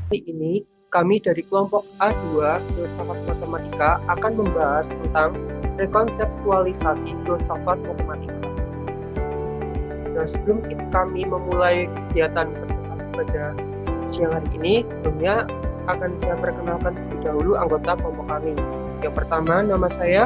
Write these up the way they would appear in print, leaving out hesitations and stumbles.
Kali ini, kami dari kelompok A2 Filsafat Matematika akan membahas tentang rekonseptualisasi filsafat matematika. Nah, sebelum kami memulai kegiatan pada siang hari ini, sebelumnya akan saya perkenalkan terlebih dahulu anggota kelompok kami. Yang pertama, nama saya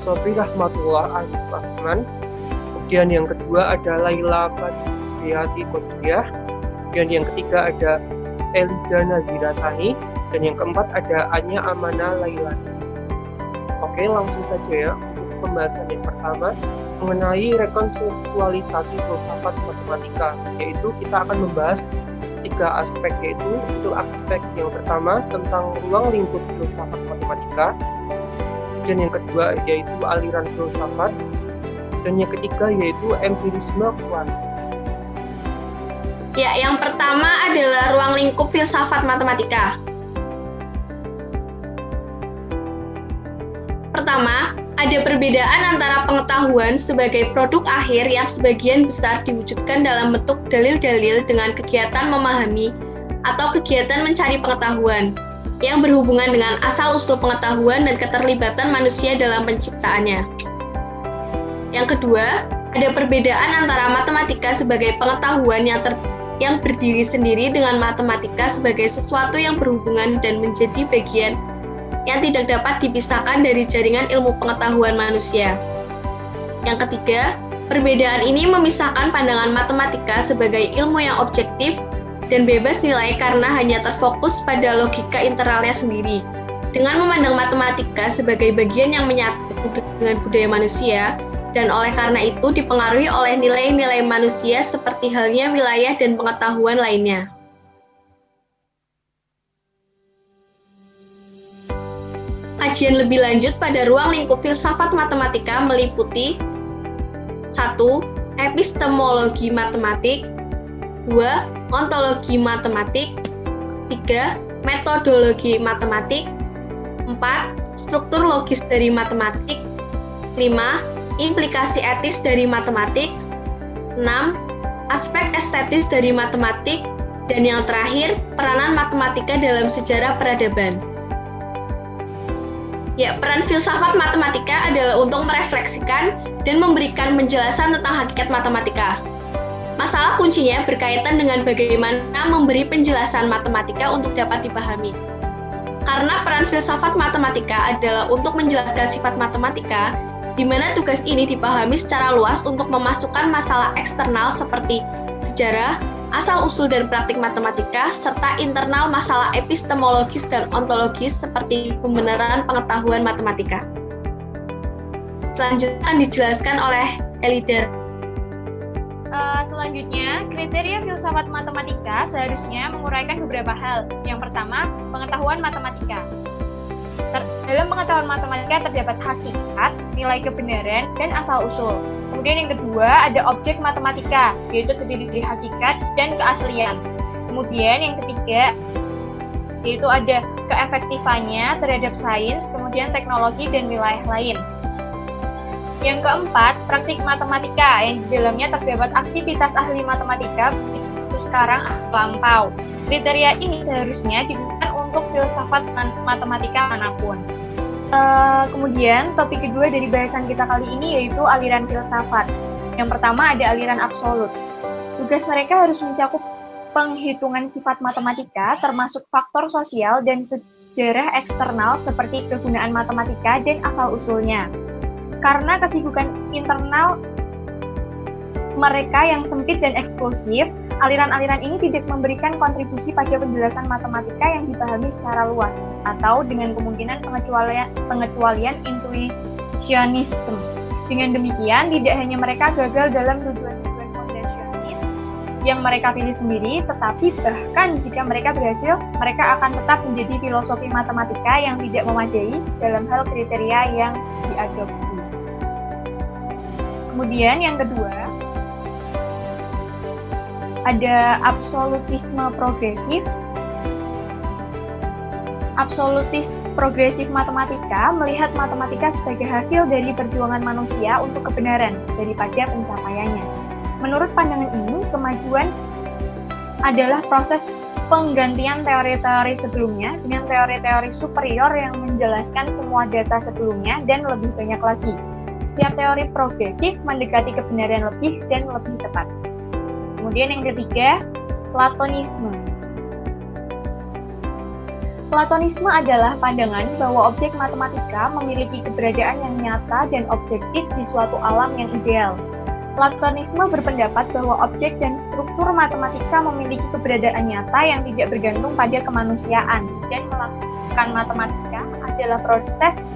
Sobri Rahmatullah Arif Rahman. Kemudian yang kedua ada Laila Fadriyati Kodriyah. Dan yang ketiga ada Elida Nazira Sani, dan yang keempat ada Anya Amana Lailani. Oke, langsung saja ya untuk pembahasan yang pertama mengenai rekonseptualisasi filsafat matematika, yaitu kita akan membahas tiga aspek, yaitu untuk aspek yang pertama tentang ruang lingkup filsafat matematika, dan yang kedua yaitu aliran filsafat, dan yang ketiga yaitu empirisme kuantum. Ya, yang pertama adalah ruang lingkup filsafat matematika. Pertama, ada perbedaan antara pengetahuan sebagai produk akhir yang sebagian besar diwujudkan dalam bentuk dalil-dalil dengan kegiatan memahami atau kegiatan mencari pengetahuan yang berhubungan dengan asal-usul pengetahuan dan keterlibatan manusia dalam penciptaannya. Yang kedua, ada perbedaan antara matematika sebagai pengetahuan yang berdiri sendiri dengan matematika sebagai sesuatu yang berhubungan dan menjadi bagian yang tidak dapat dipisahkan dari jaringan ilmu pengetahuan manusia. Yang ketiga, perbedaan ini memisahkan pandangan matematika sebagai ilmu yang objektif dan bebas nilai karena hanya terfokus pada logika internalnya sendiri. Dengan memandang matematika sebagai bagian yang menyatu dengan budaya manusia, dan oleh karena itu dipengaruhi oleh nilai-nilai manusia seperti halnya wilayah dan pengetahuan lainnya. Kajian lebih lanjut pada ruang lingkup filsafat matematika meliputi 1. Epistemologi matematik, 2. Ontologi matematik, 3. Metodologi matematik, 4. Struktur logis dari matematik, 5. Implikasi etis dari matematik, 6. Aspek estetis dari matematik, dan yang terakhir, peranan matematika dalam sejarah peradaban. Ya, peran filsafat matematika adalah untuk merefleksikan dan memberikan penjelasan tentang hakikat matematika. Masalah kuncinya berkaitan dengan bagaimana memberi penjelasan matematika untuk dapat dipahami. Karena peran filsafat matematika adalah untuk menjelaskan sifat matematika, di mana tugas ini dipahami secara luas untuk memasukkan masalah eksternal seperti sejarah, asal-usul dan praktik matematika, serta internal masalah epistemologis dan ontologis seperti pembenaran pengetahuan matematika. Selanjutnya akan dijelaskan oleh Elida. Selanjutnya, kriteria filsafat matematika seharusnya menguraikan beberapa hal. Yang pertama, pengetahuan matematika. Dalam pengetahuan matematika terdapat hakikat, nilai kebenaran, dan asal-usul. Kemudian yang kedua ada objek matematika, yaitu terdiri dari hakikat dan keaslian. Kemudian yang ketiga yaitu ada keefektifannya terhadap sains, kemudian teknologi dan wilayah lain. Yang keempat, praktik matematika, yang di dalamnya terdapat aktivitas ahli matematika itu sekarang lampau. Kriteria ini seharusnya digunakan untuk filsafat matematika manapun. Kemudian topik kedua dari bahasan kita kali ini yaitu aliran filsafat. Yang pertama ada aliran absolut. Tugas mereka harus mencakup penghitungan sifat matematika termasuk faktor sosial dan sejarah eksternal seperti kegunaan matematika dan asal-usulnya. Karena kesibukan internal mereka yang sempit dan eksklusif, aliran-aliran ini tidak memberikan kontribusi pada penjelasan matematika yang dipahami secara luas, atau dengan kemungkinan pengecualian intuitionism. Dengan demikian, tidak hanya mereka gagal dalam tujuan-tujuan fondasionis yang mereka pilih sendiri, tetapi bahkan jika mereka berhasil, mereka akan tetap menjadi filosofi matematika yang tidak memadai dalam hal kriteria yang diadopsi. Kemudian yang kedua, ada absolutisme progresif. Absolutis progresif matematika melihat matematika sebagai hasil dari perjuangan manusia untuk kebenaran daripada pencapaiannya. Menurut pandangan ini, kemajuan adalah proses penggantian teori-teori sebelumnya dengan teori-teori superior yang menjelaskan semua data sebelumnya dan lebih banyak lagi. Setiap teori progresif mendekati kebenaran lebih dan lebih tepat. Kemudian yang ketiga, Platonisme. Platonisme adalah pandangan bahwa objek matematika memiliki keberadaan yang nyata dan objektif di suatu alam yang ideal. Platonisme berpendapat bahwa objek dan struktur matematika memiliki keberadaan nyata yang tidak bergantung pada kemanusiaan, dan melakukan matematika adalah proses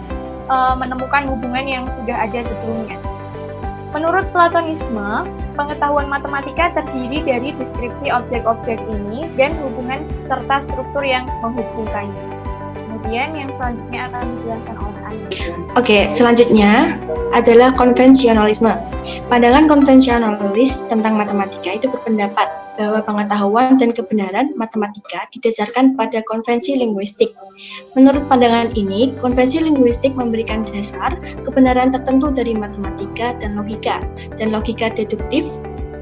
menemukan hubungan yang sudah ada sebelumnya. Menurut Platonisme, pengetahuan matematika terdiri dari deskripsi objek-objek ini dan hubungan serta struktur yang menghubungkannya. Kemudian yang selanjutnya akan dijelaskan oleh Andi. Oke, selanjutnya adalah konvensionalisme. Pandangan konvensionalis tentang matematika itu berpendapat bahwa pengetahuan dan kebenaran matematika didasarkan pada konvensi linguistik. Menurut pandangan ini, konvensi linguistik memberikan dasar kebenaran tertentu dari matematika dan logika deduktif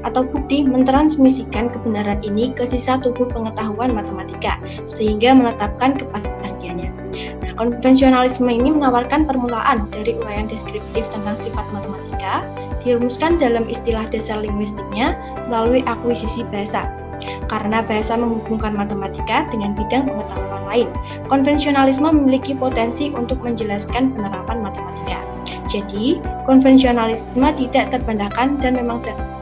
atau bukti mentransmisikan kebenaran ini ke sisa tubuh pengetahuan matematika, sehingga menetapkan kepastiannya. Nah, konvensionalisme ini menawarkan permulaan dari uraian deskriptif tentang sifat matematika, dirumuskan dalam istilah dasar linguistiknya melalui akuisisi bahasa. Karena bahasa menghubungkan matematika dengan bidang pengetahuan lain, konvensionalisme memiliki potensi untuk menjelaskan penerapan matematika. Jadi, konvensionalisme tidak terbantahkan dan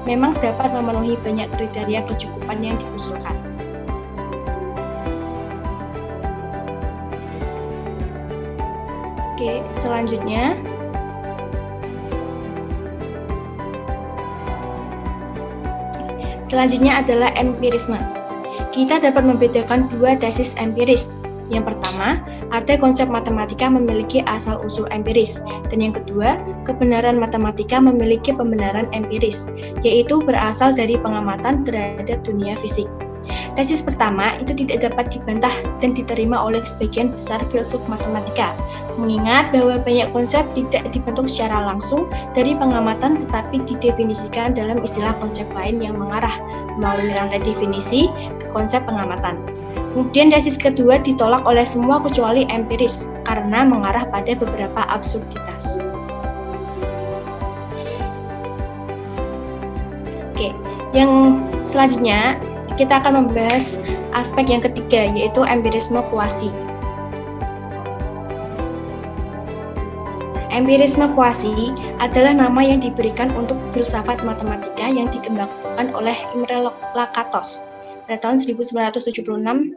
memang dapat memenuhi banyak kriteria kecukupan yang diusulkan. Oke, selanjutnya adalah empirisme. Kita dapat membedakan dua tesis empiris. Yang pertama, ada konsep matematika memiliki asal-usul empiris, dan yang kedua, kebenaran matematika memiliki pembenaran empiris, yaitu berasal dari pengamatan terhadap dunia fisik. Tesis pertama itu tidak dapat dibantah dan diterima oleh sebagian besar filsuf matematika, mengingat bahwa banyak konsep tidak dibentuk secara langsung dari pengamatan tetapi didefinisikan dalam istilah konsep lain yang mengarah melalui rantai definisi ke konsep pengamatan. Kemudian tesis kedua ditolak oleh semua kecuali empiris karena mengarah pada beberapa absurditas. Oke, yang selanjutnya kita akan membahas aspek yang ketiga, yaitu empirisme kuasi. Empirisme kuasi adalah nama yang diberikan untuk filsafat matematika yang dikembangkan oleh Imre Lakatos pada tahun 1976-1978.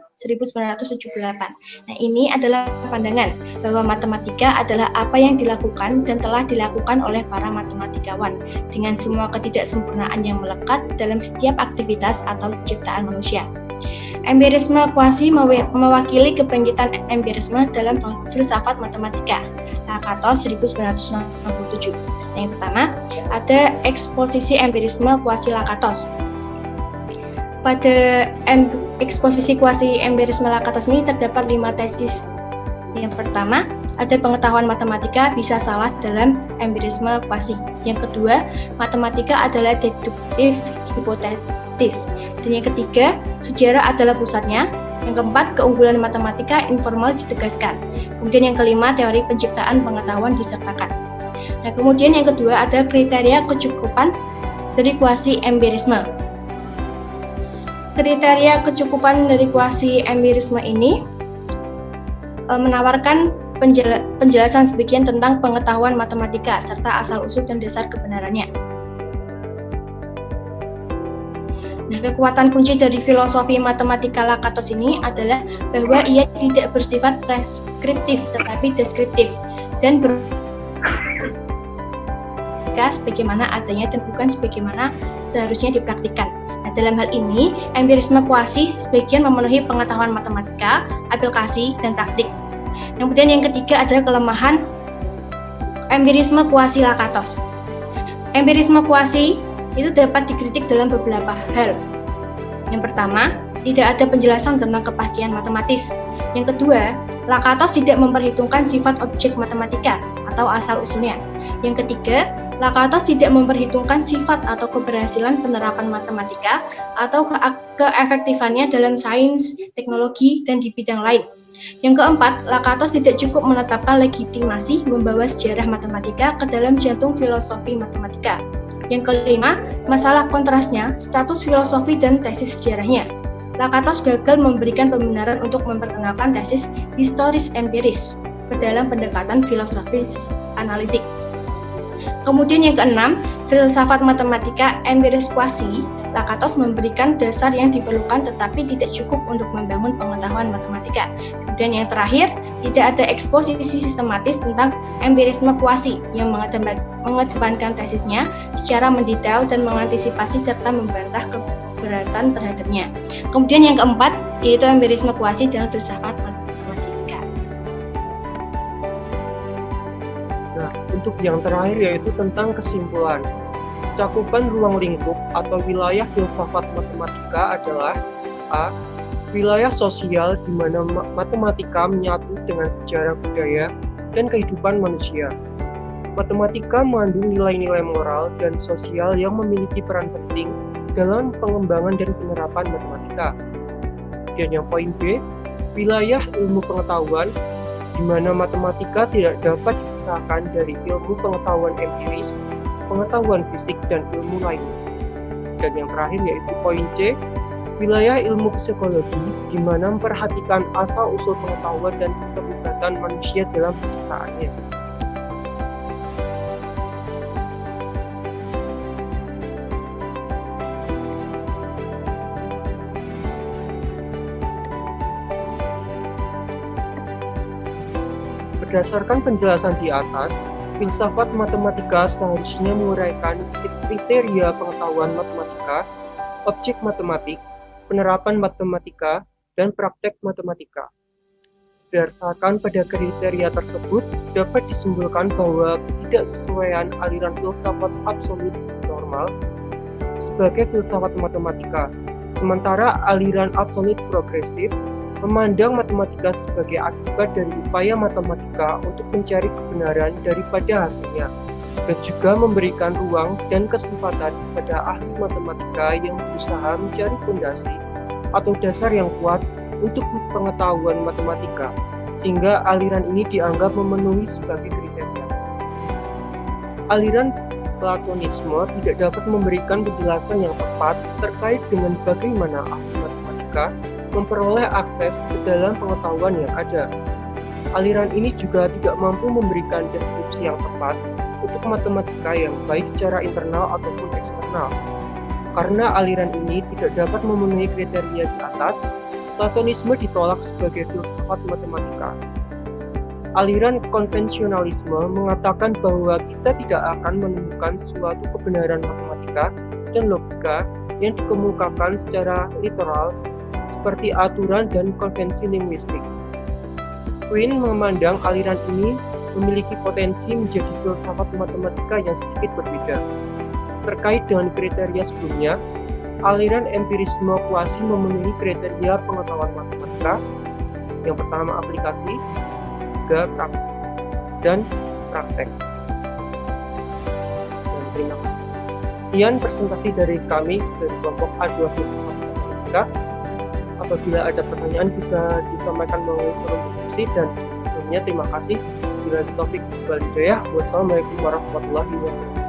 Nah, ini adalah pandangan bahwa matematika adalah apa yang dilakukan dan telah dilakukan oleh para matematikawan dengan semua ketidaksempurnaan yang melekat dalam setiap aktivitas atau ciptaan manusia. Empirisme kuasi mewakili kebangkitan empirisme dalam filsafat matematika. Lakatos 1967. Yang pertama, ada eksposisi empirisme kuasi Lakatos. Pada eksposisi kuasi empirisme Lakatos ini terdapat 5 tesis. Yang pertama, ada pengetahuan matematika bisa salah dalam empirisme kuasi. Yang kedua, matematika adalah deduktif hipotetis. Dan yang ketiga, sejarah adalah pusatnya. Yang keempat, keunggulan matematika informal ditegaskan. Kemudian yang kelima, teori penciptaan pengetahuan disertakan. Nah, kemudian yang kedua ada kriteria kecukupan dari kuasi empirisme. Kriteria kecukupan dari kuasi empirisme ini menawarkan penjelasan sebagian tentang pengetahuan matematika serta asal-usul dan dasar kebenarannya. Nah, kekuatan kunci dari filosofi matematika Lakatos ini adalah bahwa ia tidak bersifat preskriptif tetapi deskriptif dan sebagaimana adanya dan bukan sebagaimana seharusnya dipraktikkan. Nah, dalam hal ini, empirisme kuasi sebagian memenuhi pengetahuan matematika, aplikasi, dan praktik. Kemudian yang ketiga adalah kelemahan empirisme kuasi Lakatos. Empirisme kuasi itu dapat dikritik dalam beberapa hal. Yang pertama, tidak ada penjelasan tentang kepastian matematis. Yang kedua, Lakatos tidak memperhitungkan sifat objek matematika atau asal-usulnya. Yang ketiga, Lakatos tidak memperhitungkan sifat atau keberhasilan penerapan matematika atau keefektifannya dalam sains, teknologi, dan di bidang lain. Yang keempat, Lakatos tidak cukup menetapkan legitimasi membawa sejarah matematika ke dalam jantung filosofi matematika. Yang kelima, masalah kontrasnya, status filosofi dan tesis sejarahnya. Lakatos gagal memberikan pembenaran untuk memperkenalkan tesis historis empiris ke dalam pendekatan filosofis analitik. Kemudian yang keenam, filsafat matematika empiris kuasi. Lakatos memberikan dasar yang diperlukan tetapi tidak cukup untuk membangun pengetahuan matematika. Kemudian yang terakhir, tidak ada eksposisi sistematis tentang empirisme kuasi yang mengedepankan tesisnya secara mendetail dan mengantisipasi serta membantah keberatan terhadapnya. Kemudian yang keempat, yaitu empirisme kuasi dalam filsafat matematika. Nah, untuk yang terakhir yaitu tentang kesimpulan. Cakupan ruang lingkup atau wilayah filsafat matematika adalah A. Wilayah sosial di mana matematika menyatu dengan sejarah budaya dan kehidupan manusia. Matematika mengandung nilai-nilai moral dan sosial yang memiliki peran penting dalam pengembangan dan penerapan matematika. Dan yang poin B, wilayah ilmu pengetahuan di mana matematika tidak dapat dipisahkan dari ilmu pengetahuan empiris, pengetahuan fisik, dan ilmu lainnya. Dan yang terakhir yaitu poin C, wilayah ilmu psikologi di mana memperhatikan asal-usul pengetahuan dan keterlibatan manusia dalam penciptaannya. Berdasarkan penjelasan di atas, filsafat matematika seharusnya menguraikan kriteria pengetahuan matematika, objek matematik, penerapan matematika, dan praktek matematika. Berdasarkan pada kriteria tersebut, dapat disimpulkan bahwa ketidaksesuaian aliran filsafat absolut normal sebagai filsafat matematika, sementara aliran absolut progresif memandang matematika sebagai akibat dari upaya matematika untuk mencari kebenaran daripada hasilnya, dan juga memberikan ruang dan kesempatan kepada ahli matematika yang berusaha mencari fondasi atau dasar yang kuat untuk pengetahuan matematika, sehingga aliran ini dianggap memenuhi sebagai kriteria. Aliran Platonisme tidak dapat memberikan penjelasan yang tepat terkait dengan bagaimana ahli matematika memperoleh akses ke dalam pengetahuan yang ada. Aliran ini juga tidak mampu memberikan deskripsi yang tepat untuk matematika yang baik secara internal ataupun eksternal. Karena aliran ini tidak dapat memenuhi kriteria di atas, Platonisme ditolak sebagai filsafat matematika. Aliran konvensionalisme mengatakan bahwa kita tidak akan menemukan suatu kebenaran matematika dan logika yang dikemukakan secara literal seperti aturan dan konvensi linguistik. Quinn memandang aliran ini memiliki potensi menjadi filsafat matematika yang sedikit berbeda. Terkait dengan kriteria sebelumnya, aliran empirisme kuasi memenuhi kriteria pengetahuan matematika. Yang pertama aplikasi, juga praktik dan praktek. Dan terima kasih. Sekian presentasi dari kami dari kelompok A2 filsafat matematika. Apabila ada pertanyaan bisa disampaikan melalui forum diskusi, dan sebelumnya terima kasih. Bila Taufik wal Hidayah. Wassalamualaikum warahmatullahi wabarakatuh.